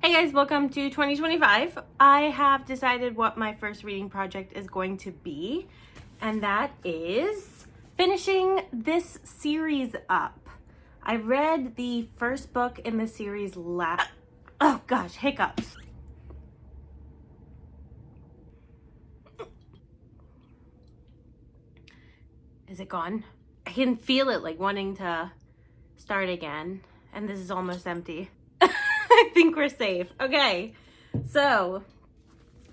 Hey guys, welcome to 2025. I have decided what my first reading project is going to be, and that is finishing this series up. I read the first book in the series oh gosh, hiccups. Is it gone? I can feel it like wanting to start again, and this is almost empty. I think we're safe. Okay, so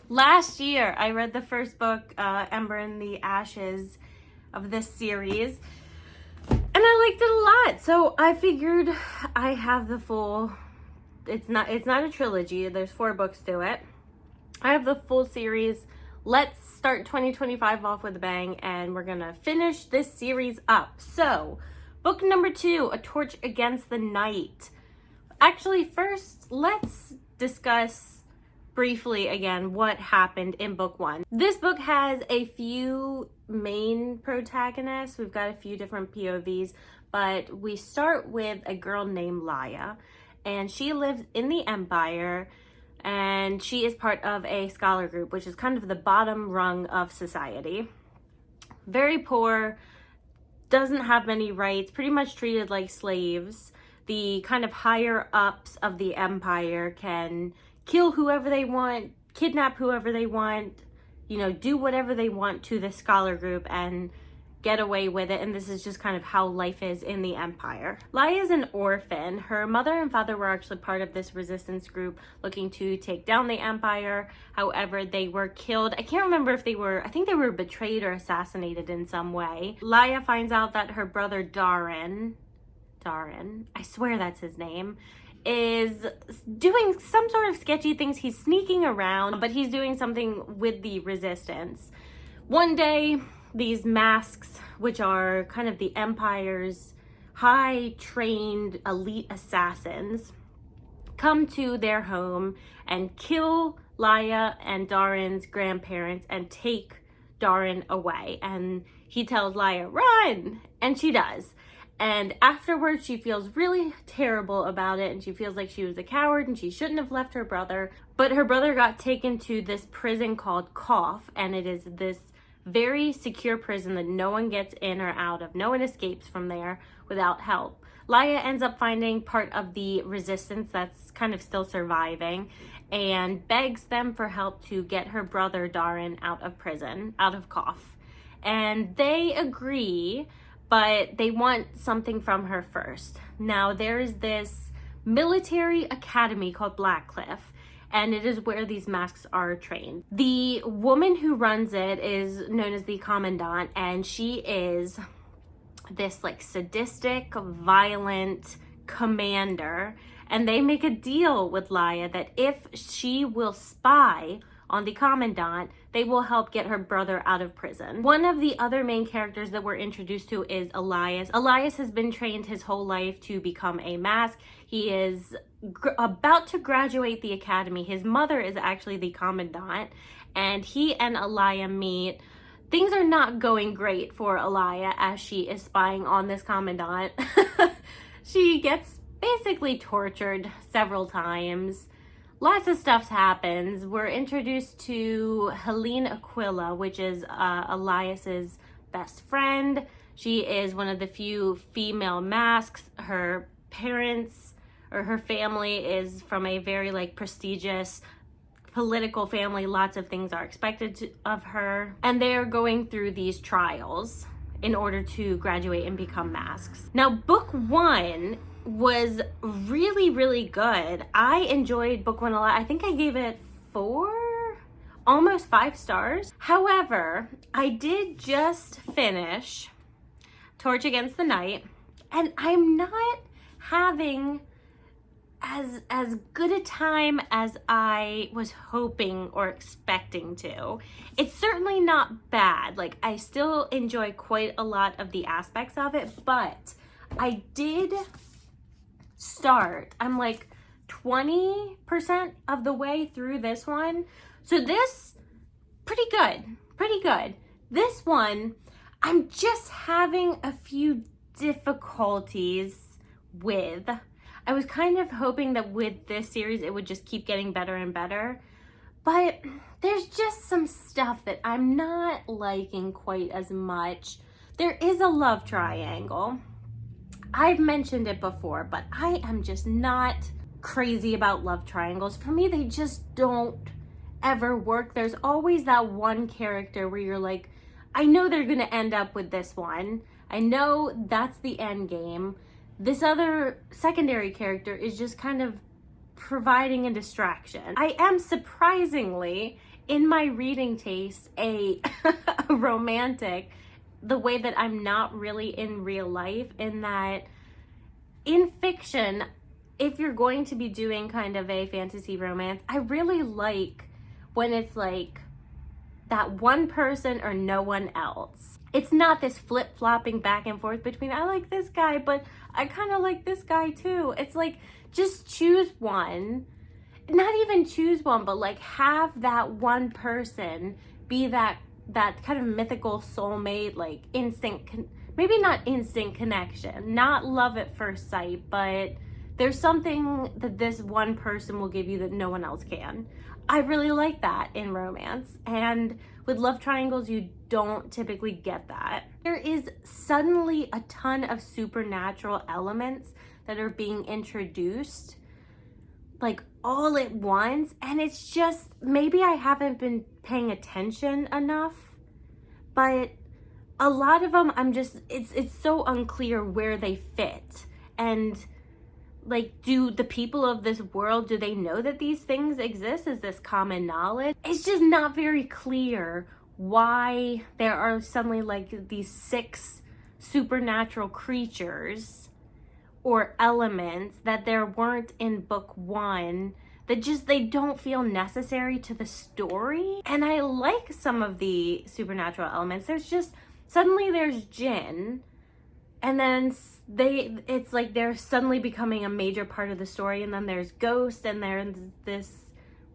last year I read the first book, Ember in the Ashes, of this series, and I liked it a lot. So I figured I have the full. It's not a trilogy. There's 4 books to it. I have the full series. Let's start 2025 off with a bang, and we're gonna finish this series up. So, book number 2, A Torch Against the Night. Actually, first, let's discuss briefly again what happened in book 1. This book has a few main protagonists. We've got a few different POVs, but we start with a girl named Laia, and she lives in the Empire, and she is part of a scholar group, which is kind of the bottom rung of society. Very poor, doesn't have many rights, pretty much treated like slaves. The kind of higher ups of the Empire can kill whoever they want, kidnap whoever they want, do whatever they want to the scholar group and get away with it. And this is just kind of how life is in the Empire. Laia is an orphan. Her mother and father were actually part of this resistance group looking to take down the Empire. However, they were killed. I can't remember if I think they were betrayed or assassinated in some way. Laia finds out that her brother Darin, I swear that's his name, is doing some sort of sketchy things. He's sneaking around, but he's doing something with the resistance. One day, these masks, which are kind of the Empire's high-trained elite assassins, come to their home and kill Laia and Darin's grandparents and take Darin away. And he tells Laia, "Run!" And she does. And afterwards, she feels really terrible about it, and she feels like she was a coward and she shouldn't have left her brother. But her brother got taken to this prison called Cough, and it is this very secure prison that no one gets in or out of. No one escapes from there without help. Laia ends up finding part of the resistance that's kind of still surviving and begs them for help to get her brother Darin out of prison, out of Cough. And they agree, but they want something from her first. Now, there is this military academy called Blackcliff, and it is where these masks are trained. The woman who runs it is known as the Commandant, and she is this sadistic, violent commander, and they make a deal with Laia that if she will spy on the Commandant, they will help get her brother out of prison. One of the other main characters that we're introduced to is Elias. Elias has been trained his whole life to become a mask. He is about to graduate the academy. His mother is actually the Commandant, and he and Laia meet. Things are not going great for Laia as she is spying on this Commandant. She gets basically tortured several times. Lots of stuff happens. We're introduced to Helene Aquila, which is Elias's best friend. She is one of the few female masks. Her parents or her family is from a very prestigious political family. Lots of things are expected of her. And they are going through these trials in order to graduate and become masks. Now, book 1 was really, really good. I enjoyed book 1 a lot. I think I gave it 4, almost 5 stars. However, I did just finish Torch Against the Night, and I'm not having as good a time as I was hoping or expecting to. It's certainly not bad. I still enjoy quite a lot of the aspects of it, but I did start. I'm 20% of the way through this one. So this, pretty good. This one, I'm just having a few difficulties with. I was kind of hoping that with this series it would just keep getting better and better, but there's just some stuff that I'm not liking quite as much. There is a love triangle. I've mentioned it before, but I am just not crazy about love triangles. For me, they just don't ever work. There's always that one character where you're like, I know they're gonna end up with this one. I know that's the end game. This other secondary character is just kind of providing a distraction. I am surprisingly, in my reading taste, a romantic, the way that I'm not really in real life, in that in fiction, if you're going to be doing kind of a fantasy romance, I really like when it's like that one person or no one else. It's not this flip-flopping back and forth between I like this guy, but I kind of like this guy too. It's like, just choose one. Not even choose one, but like have that one person be that kind of mythical soulmate, like maybe not instant connection, not love at first sight, but there's something that this one person will give you that no one else can. I really like that in romance, and with love triangles, you don't typically get that. There is suddenly a ton of supernatural elements that are being introduced, like all at once, and it's just, maybe I haven't been paying attention enough, but a lot of them, it's so unclear where they fit. And like, do the people of this world, do they know that these things exist? Is this common knowledge? It's just not very clear why there are suddenly like these 6 supernatural creatures or elements that there weren't in book 1, that just, they don't feel necessary to the story. And I like some of the supernatural elements. There's just, suddenly there's Jinn, and then it's like they're suddenly becoming a major part of the story, and then there's Ghost, and there's this,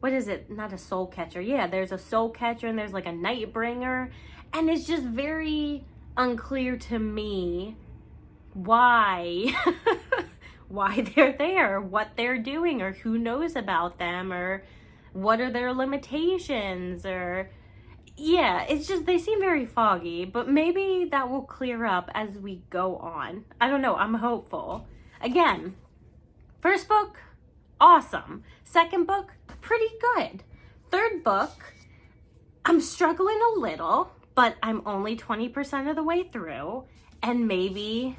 what is it? Not a soul catcher. Yeah, there's a soul catcher, and there's like a night bringer, and it's just very unclear to me why why they're there, what they're doing, or who knows about them, or what are their limitations, or yeah, it's just, they seem very foggy, but maybe that will clear up as we go on. I don't know, I'm hopeful. Again, first book, awesome. Second book, pretty good. Third book, I'm struggling a little, but I'm only 20% of the way through, and maybe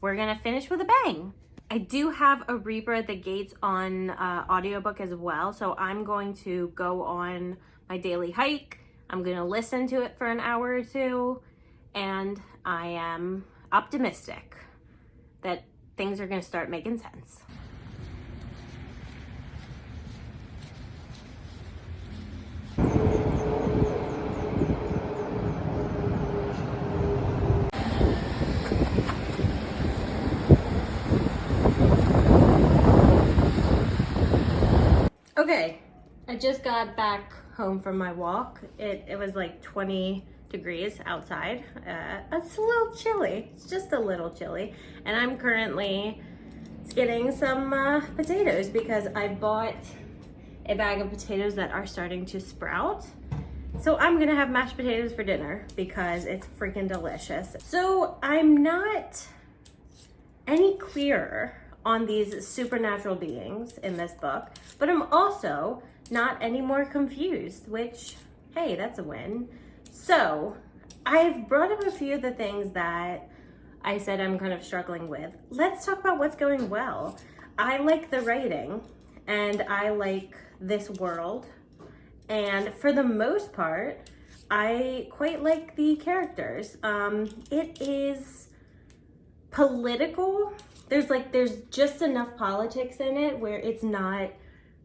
we're gonna finish with a bang. I do have a Reaper at the Gates on audiobook as well, so I'm going to go on my daily hike. I'm gonna listen to it for an hour or two, and I am optimistic that things are gonna start making sense. Okay, I just got back home from my walk. It was like 20 degrees outside. It's a little chilly. It's just a little chilly. And I'm currently getting some potatoes because I bought a bag of potatoes that are starting to sprout. So I'm gonna have mashed potatoes for dinner because it's freaking delicious. So I'm not any clearer on these supernatural beings in this book, but I'm also not any more confused, which, hey, that's a win. So I've brought up a few of the things that I said I'm kind of struggling with. Let's talk about what's going well. I like the writing, and I like this world, and for the most part, I quite like the characters. It is political. There's just enough politics in it where it's not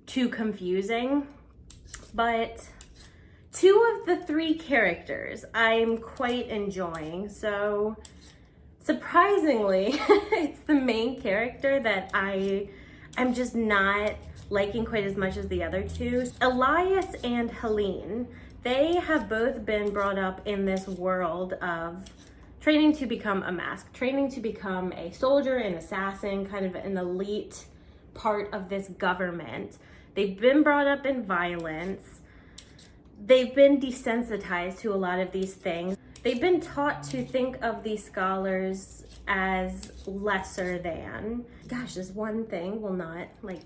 too confusing, but 2 of the 3 characters I'm quite enjoying. So surprisingly, it's the main character that I'm just not liking quite as much as the other 2. Elias and Helene, they have both been brought up in this world of training to become a mask, training to become a soldier, an assassin, kind of an elite part of this government. They've been brought up in violence. They've been desensitized to a lot of these things. They've been taught to think of these scholars as lesser than. Gosh, this one thing will not, like,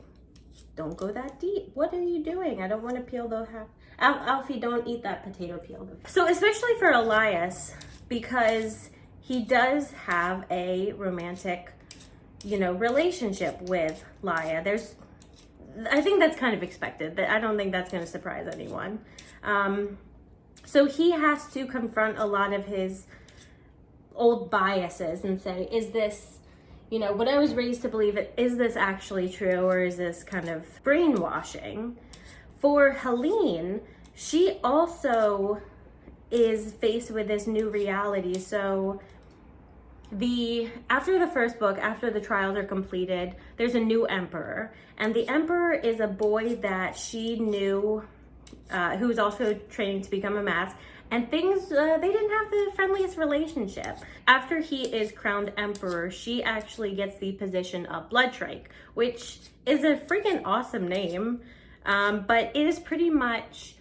don't go that deep. What are you doing? I don't want to peel the half. Alfie, don't eat that potato peel. So especially for Elias, because he does have a romantic, relationship with Laia. I think that's kind of expected. I don't think that's going to surprise anyone. So he has to confront a lot of his old biases and say, is this, what I was raised to believe, is this actually true, or is this kind of brainwashing? For Helene, she also is faced with this new reality. So after the first book, after the trials are completed, there's a new emperor, and the emperor is a boy that she knew, who's also training to become a mask, and things, they didn't have the friendliest relationship. After he is crowned emperor, she actually gets the position of Bloodstrike, which is a freaking awesome name, but it is pretty much,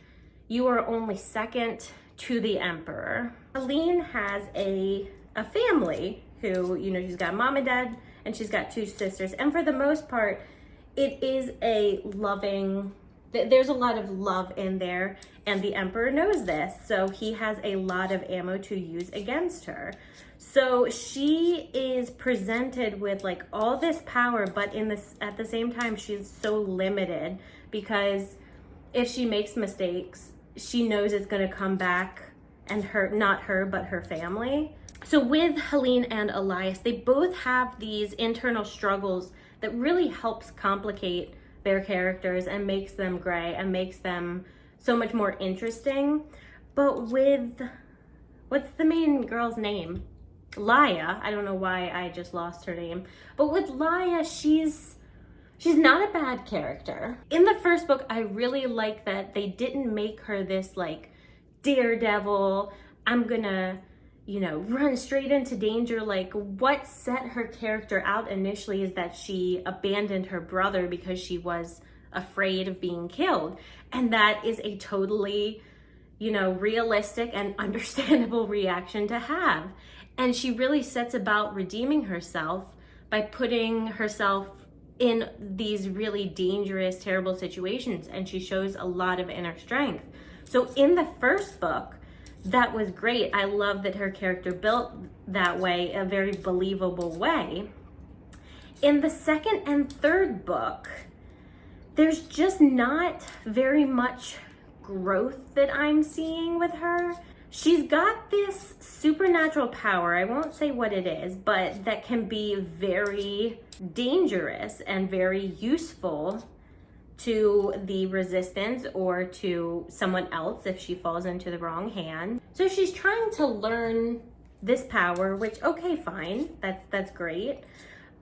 you are only second to the emperor. Helene has a family who, she's got mom and dad, and she's got 2 sisters, and for the most part, it is a loving, there's a lot of love in there, and the emperor knows this, so he has a lot of ammo to use against her. So she is presented with like all this power, but at the same time, she's so limited, because if she makes mistakes, she knows it's going to come back and hurt, not her, but her family. So with Helene and Elias, they both have these internal struggles that really helps complicate their characters and makes them gray and makes them so much more interesting. But with, what's the main girl's name? Laia. I don't know why I just lost her name. But with Laia, she's not a bad character. In the first book, I really like that they didn't make her this like daredevil, I'm gonna, run straight into danger. Like, what set her character out initially is that she abandoned her brother because she was afraid of being killed. And that is a totally, realistic and understandable reaction to have. And she really sets about redeeming herself by putting herself in these really dangerous, terrible situations. And she shows a lot of inner strength. So in the first book, that was great. I love that her character built that way, a very believable way. In the second and third book, there's just not very much growth that I'm seeing with her. She's got this supernatural power, I won't say what it is, but that can be very dangerous and very useful to the resistance or to someone else if she falls into the wrong hand. So she's trying to learn this power, which, okay, fine, that's great.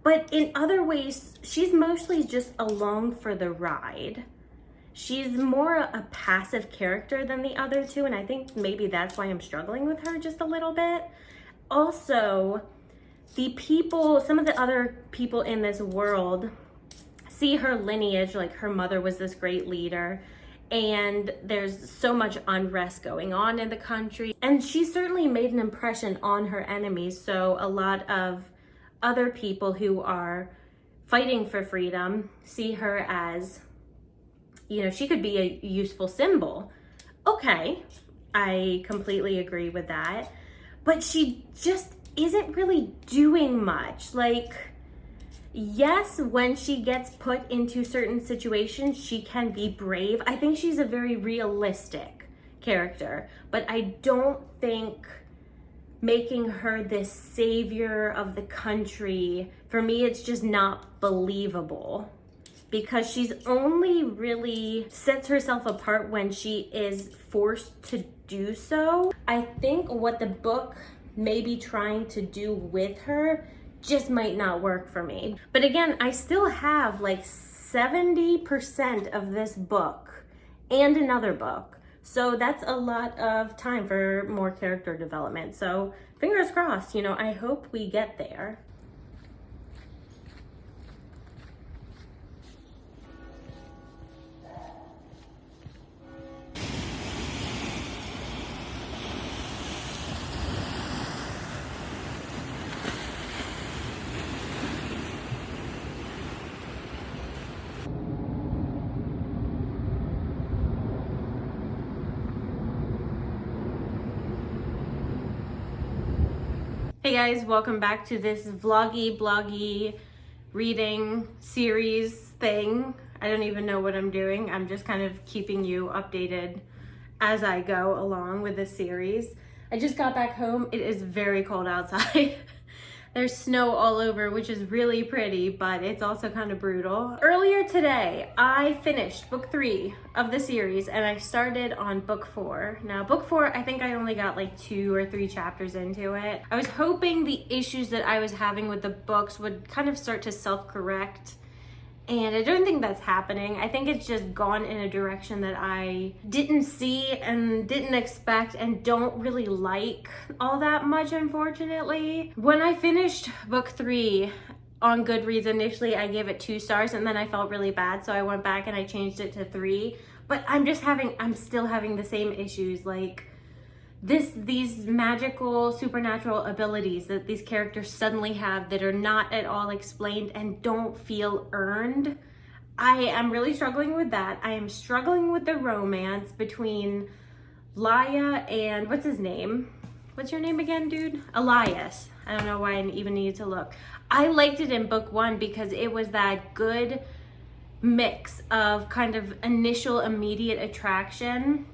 But in other ways, she's mostly just along for the ride. She's more a passive character than the other two, and I think maybe that's why I'm struggling with her just a little bit. Also, some of the other people in this world see her lineage, like her mother was this great leader, and there's so much unrest going on in the country. And she certainly made an impression on her enemies, so a lot of other people who are fighting for freedom see her as, she could be a useful symbol. Okay, I completely agree with that. But she just isn't really doing much. Like, yes, when she gets put into certain situations, she can be brave. I think she's a very realistic character, but I don't think making her this savior of the country, for me, it's just not believable, because she's only really sets herself apart when she is forced to do so. I think what the book may be trying to do with her just might not work for me. But again, I still have like 70% of this book and another book. So that's a lot of time for more character development. So fingers crossed, I hope we get there. Hey guys, welcome back to this bloggy reading series thing. I don't even know what I'm doing. I'm just kind of keeping you updated as I go along with this series. I just got back home. It is very cold outside. There's snow all over, which is really pretty, but it's also kind of brutal. Earlier today, I finished book 3 of the series and I started on book 4. Now, book 4, I think I only got like 2 or 3 chapters into it. I was hoping the issues that I was having with the books would kind of start to self-correct. And I don't think that's happening. I think it's just gone in a direction that I didn't see and didn't expect and don't really like all that much, unfortunately. When I finished book 3 on Goodreads, initially I gave it 2 stars and then I felt really bad, so I went back and I changed it to 3. But I'm still having the same issues, like these magical supernatural abilities that these characters suddenly have that are not at all explained and don't feel earned. I am really struggling with that. I am struggling with the romance between Laia and what's his name? What's your name again, dude? Elias. I don't know why I even needed to look. I liked it in book 1 because it was that good mix of kind of initial immediate attraction,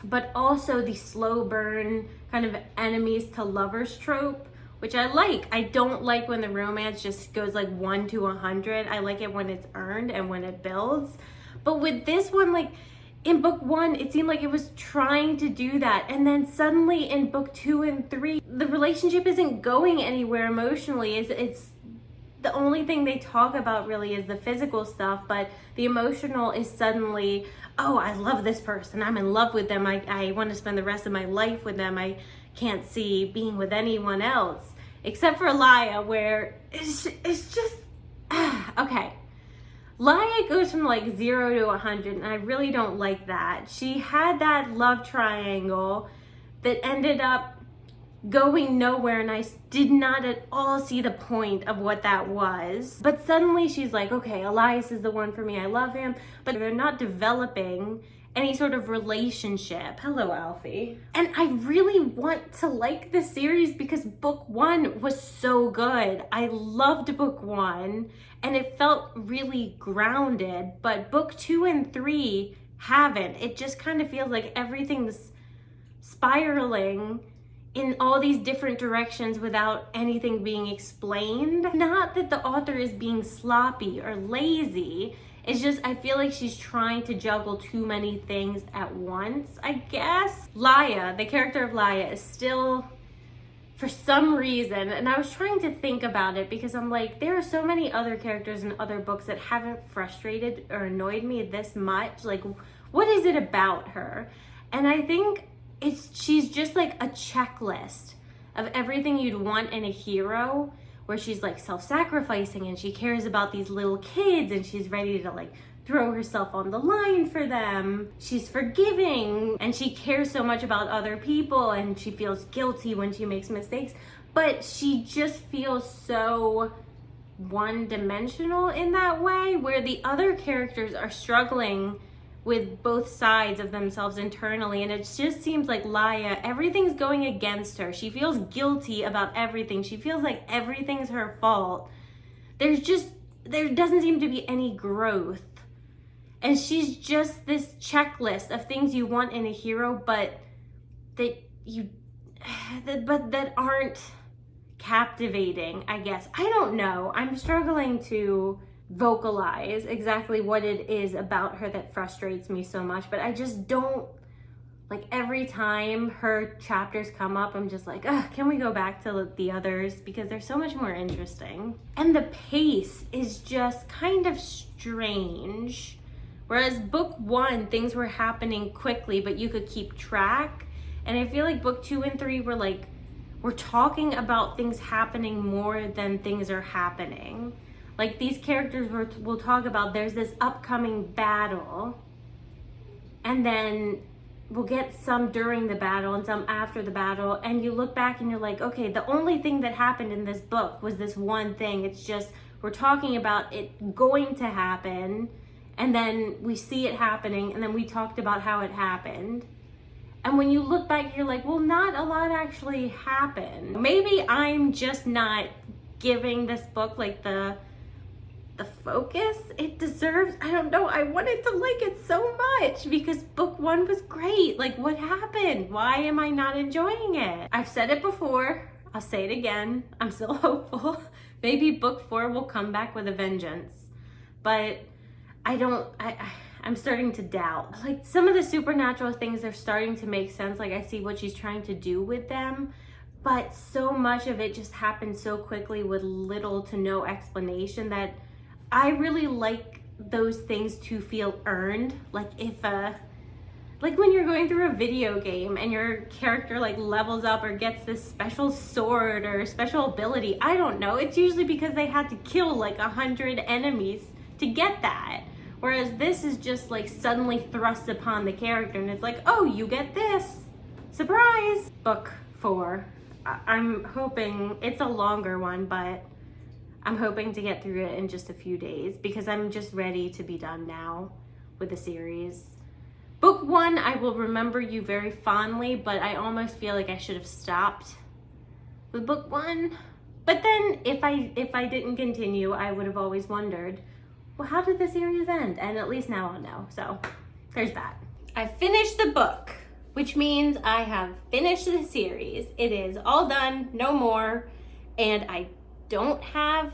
but also the slow burn kind of enemies to lovers trope, which I like. I don't like when the romance just goes like 1 to 100. I like it when it's earned and when it builds. But with this one, like in book 1, it seemed like it was trying to do that. And then suddenly in book 2 and 3, the relationship isn't going anywhere emotionally. It's the only thing they talk about really is the physical stuff, but the emotional is suddenly, oh, I love this person. I'm in love with them. I want to spend the rest of my life with them. I can't see being with anyone else except for Laia, where it's just, okay. Laia goes from like 0 to 100, and I really don't like that. She had that love triangle that ended up going nowhere, and I did not at all see the point of what that was. But suddenly she's like, okay, Elias is the one for me, I love him, but they're not developing any sort of relationship. Hello, Alfie. And I really want to like this series because book 1 was so good. I loved book 1 and it felt really grounded, but book 2 and 3 haven't. It just kind of feels like everything's spiraling in all these different directions without anything being explained. Not that the author is being sloppy or lazy, it's just I feel like she's trying to juggle too many things at once, I guess. Laia, the character of Laia, is still, for some reason, and I was trying to think about it because I'm like, there are so many other characters in other books that haven't frustrated or annoyed me this much. Like, what is it about her? And I think she's just like a checklist of everything you'd want in a hero, where she's like self-sacrificing and she cares about these little kids and she's ready to like throw herself on the line for them. She's forgiving and she cares so much about other people and she feels guilty when she makes mistakes, but she just feels so one-dimensional in that way, where the other characters are struggling with both sides of themselves internally, and it just seems like Laia, everything's going against her. She feels guilty about everything. She feels like everything's her fault. There doesn't seem to be any growth. And she's just this checklist of things you want in a hero, but that aren't captivating, I guess. I don't know. I'm struggling to vocalize exactly what it is about her that frustrates me so much, but I just don't, like, every time her chapters come up, I'm just like, ugh, can we go back to the others, because they're so much more interesting. And the pace is just kind of strange, whereas book 1, things were happening quickly but you could keep track, and I feel like book 2 and 3 we're talking about things happening more than things are happening. Like, these characters will talk about there's this upcoming battle, and then we'll get some during the battle and some after the battle, and you look back and you're like, okay, the only thing that happened in this book was this one thing. It's just we're talking about it going to happen, and then we see it happening, and then we talked about how it happened. And when you look back, you're like, well, not a lot actually happened. Maybe I'm just not giving this book like the focus it deserves. I don't know. I wanted to like it so much because book 1 was great. Like, what happened? Why am I not enjoying it? I've said it before. I'll say it again. I'm still hopeful. Maybe book 4 will come back with a vengeance. But I'm starting to doubt. Like, some of the supernatural things are starting to make sense. Like, I see what she's trying to do with them. But so much of it just happened so quickly with little to no explanation that I really like those things to feel earned. Like, like when you're going through a video game and your character like levels up or gets this special sword or special ability, I don't know. It's usually because they had to kill like 100 enemies to get that. Whereas this is just like suddenly thrust upon the character and it's like, oh, you get this. Surprise! Book 4. I'm hoping it's a longer one, but I'm hoping to get through it in just a few days because I'm just ready to be done now with the series. Book 1, I will remember you very fondly, but I almost feel like I should have stopped with book 1. But then if I didn't continue, I would have always wondered, well, how did the series end? And at least now I'll know. So there's that. I finished the book, which means I have finished the series. It is all done, no more, and I don't have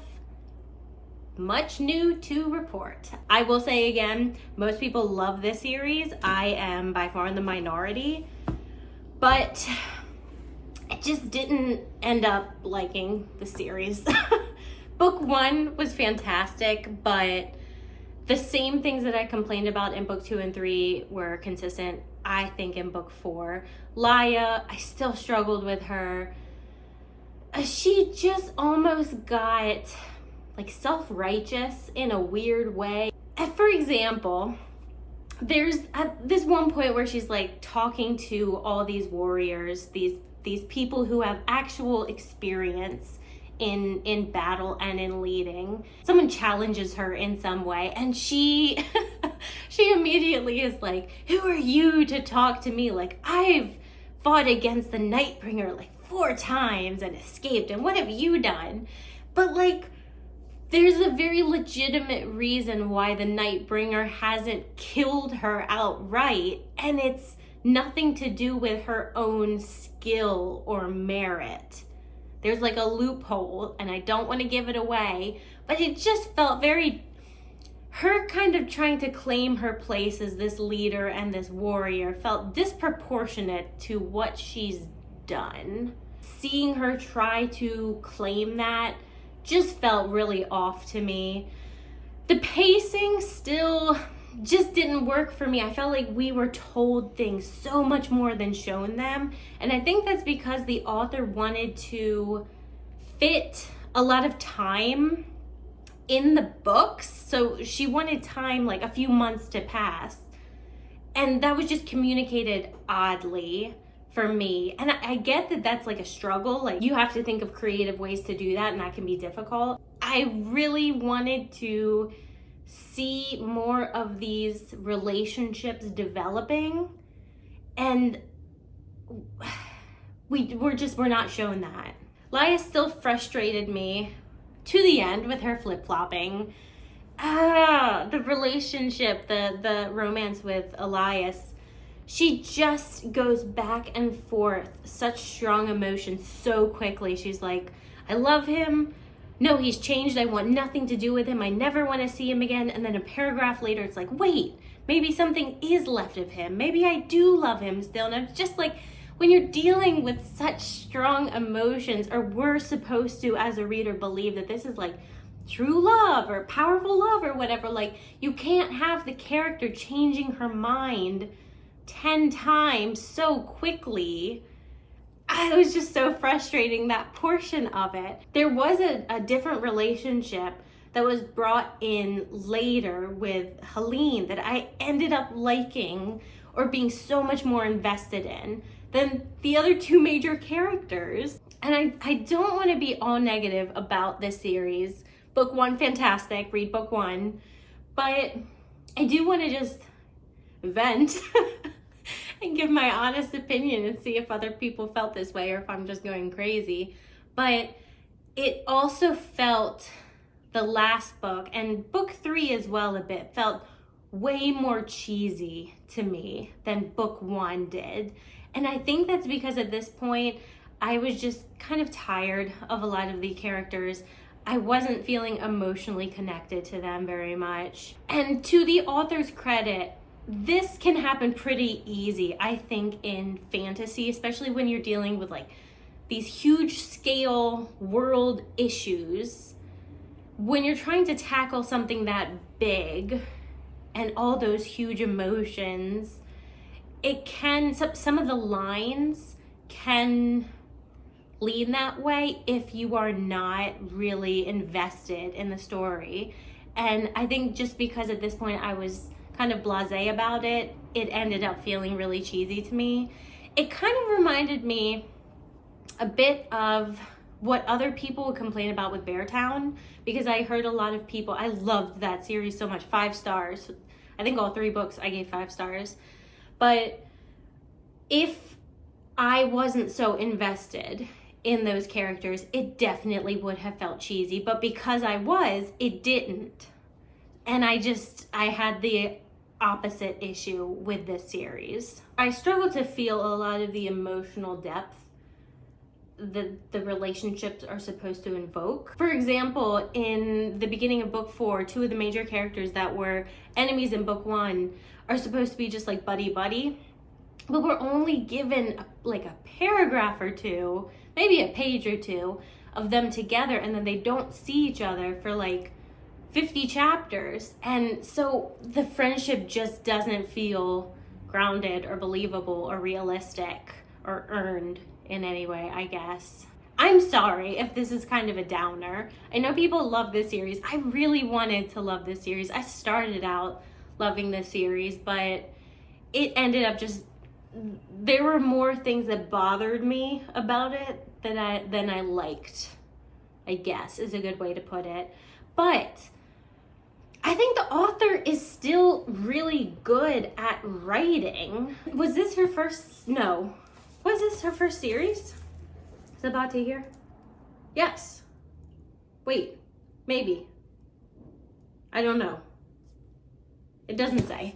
much new to report. I will say again, most people love this series. I am by far in the minority, but I just didn't end up liking the series. Book 1 was fantastic, but the same things that I complained about in book 2 and 3 were consistent, I think, in book 4. Laya, I still struggled with her. She just almost got like self-righteous in a weird way. For example, there's at this one point where she's like talking to all these warriors, these people who have actual experience in battle and in leading. Someone challenges her in some way and she immediately is like, who are you to talk to me? Like, I've fought against the Nightbringer like 4 times and escaped, and what have you done? But like, there's a very legitimate reason why the Nightbringer hasn't killed her outright, and it's nothing to do with her own skill or merit. There's like a loophole, and I don't want to give it away, but it just felt very, her kind of trying to claim her place as this leader and this warrior felt disproportionate to what she's done. Seeing her try to claim that just felt really off to me. The pacing still just didn't work for me. I felt like we were told things so much more than shown them. And I think that's because the author wanted to fit a lot of time in the books. So she wanted time, like a few months to pass. And that was just communicated oddly for me. And I get that that's like a struggle. Like, you have to think of creative ways to do that, and that can be difficult. I really wanted to see more of these relationships developing, and we're not shown that. Laya still frustrated me to the end with her flip-flopping. The relationship, the romance with Elias, she just goes back and forth such strong emotions so quickly. She's like, I love him. No, he's changed. I want nothing to do with him. I never want to see him again. And then a paragraph later, it's like, wait, maybe something is left of him. Maybe I do love him still. And it's just like, when you're dealing with such strong emotions, or we're supposed to, as a reader, believe that this is like true love or powerful love or whatever, like, you can't have the character changing her mind 10 times so quickly. It was just so frustrating, that portion of it. There was a different relationship that was brought in later with Helene that I ended up liking or being so much more invested in than the other 2 major characters. And I don't want to be all negative about this series. Book 1, fantastic, read book 1. But I do want to just vent and give my honest opinion and see if other people felt this way or if I'm just going crazy. But it also felt, the last book, and book 3 as well a bit, felt way more cheesy to me than book 1 did. And I think that's because at this point, I was just kind of tired of a lot of the characters. I wasn't feeling emotionally connected to them very much. And to the author's credit, this can happen pretty easy, I think, in fantasy, especially when you're dealing with like these huge scale world issues. When you're trying to tackle something that big and all those huge emotions, it can, some of the lines can lean that way if you are not really invested in the story. And I think just because at this point I was kind of blasé about it, it ended up feeling really cheesy to me. It kind of reminded me a bit of what other people would complain about with Beartown, because I heard a lot of people, I loved that series so much, 5 stars. I think all 3 books I gave 5 stars. But if I wasn't so invested in those characters, it definitely would have felt cheesy. But because I was, it didn't. And I had the opposite issue with this series. I struggle to feel a lot of the emotional depth that the relationships are supposed to invoke. For example, in the beginning of book 4, 2 of the major characters that were enemies in book 1 are supposed to be just like buddy-buddy. But we're only given like a paragraph or 2, maybe a page or 2 of them together, and then they don't see each other for like 50 chapters. And so the friendship just doesn't feel grounded or believable or realistic or earned in any way, I guess. I'm sorry if this is kind of a downer. I know people love this series. I really wanted to love this series. I started out loving this series, but it ended up just, there were more things that bothered me about it than I liked, I guess is a good way to put it. But I think the author is still really good at writing. Was this her first? No. Was this her first series? Sabate here? Yes. Wait, maybe. I don't know. It doesn't say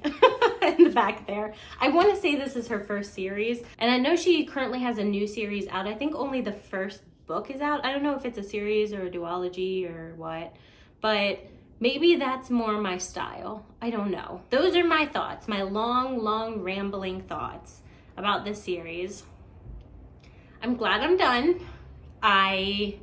in the back there. I want to say this is her first series, and I know she currently has a new series out. I think only the first book is out. I don't know if it's a series or a duology or what, but maybe that's more my style. I don't know. Those are my thoughts, my long rambling thoughts about this series. I'm glad I'm done. I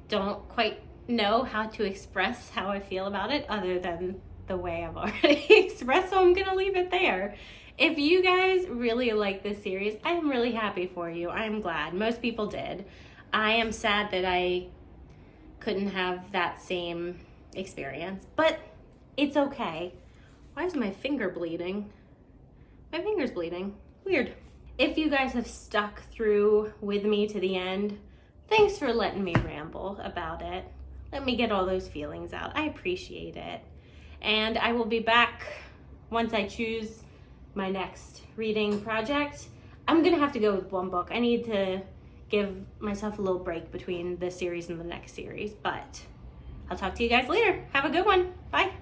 don't quite know how to express how I feel about it other than the way I've already expressed, so I'm gonna leave it there. If you guys really like this series, I am really happy for you. I am glad. Most people did. I am sad that I couldn't have that same experience, but it's okay. Why is my finger bleeding? My finger's bleeding. Weird. If you guys have stuck through with me to the end, thanks for letting me ramble about it. Let me get all those feelings out. I appreciate it. And I will be back once I choose my next reading project. I'm gonna have to go with 1 book. I need to give myself a little break between this series and the next series, but I'll talk to you guys later. Have a good one. Bye.